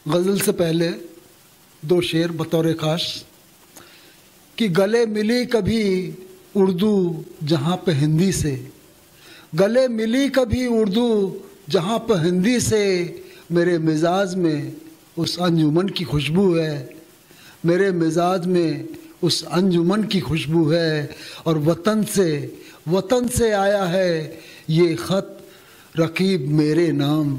गज़ल से पहले दो शेर बतौर ख़ास कि गले मिली कभी उर्दू जहाँ पे हिंदी से, गले मिली कभी उर्दू जहाँ पे हिंदी से, मेरे मिजाज में उस अंजुमन की खुशबू है, मेरे मिजाज में उस अंजुमन की खुशबू है। और वतन से आया है ये ख़त रकीब मेरे नाम,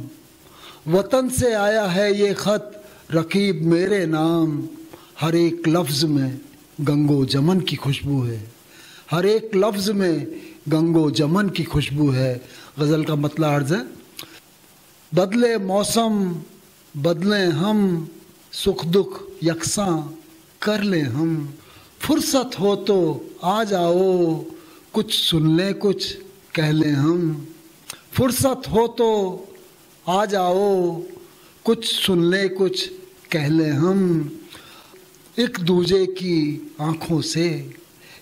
वतन से आया है ये ख़त रकीब मेरे नाम। हर एक लफ्ज़ में गंगो जमन की खुशबू है, हर एक लफ्ज़ में गंगो जमन की खुशबू है। गज़ल का मतलब अर्ज़ है, बदले मौसम बदले हम, सुख दुख यकसां कर लें हम। फुर्सत हो तो आ जाओ, कुछ सुन लें कुछ कह लें हम। फुर्सत हो तो आ जाओ, कुछ सुन लें कुछ कह लें हम। एक दूजे की आँखों से,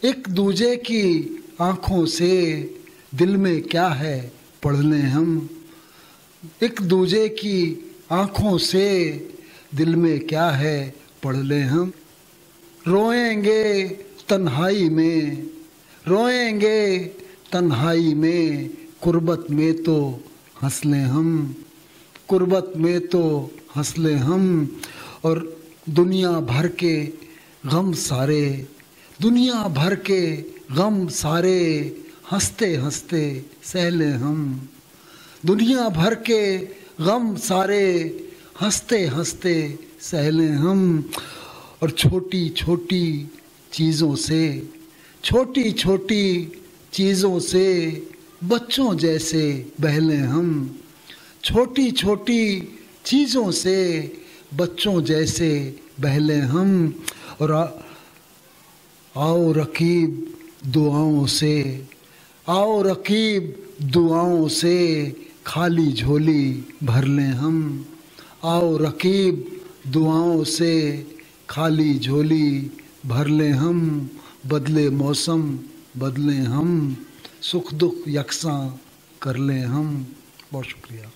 एक दूजे की आँखों से, दिल में क्या है पढ़ लें हम। एक दूजे की आँखों से, दिल में क्या है पढ़ लें हम। रोएंगे तन्हाई में, रोएंगे तन्हाई में, कुर्बत में तो हंस लें हम, कुर्बत में तो हंस लें हम। और दुनिया भर के गम सारे, दुनिया भर के गम सारे, हंसते हंसते सह लें हम। दुनिया भर के गम सारे, हंसते हंसते सह लें हम। और छोटी छोटी चीज़ों से, छोटी छोटी चीज़ों से, बच्चों जैसे बहलें हम। छोटी छोटी चीज़ों से, बच्चों जैसे बहलें हम। और आओ रकीब दुआओं से, आओ रकीब दुआओं से, खाली झोली भर लें हम। आओ रकीब दुआओं से, खाली झोली भर लें हम। बदले मौसम बदलें हम, सुख दुख यकसां कर लें हम। बहुत शुक्रिया।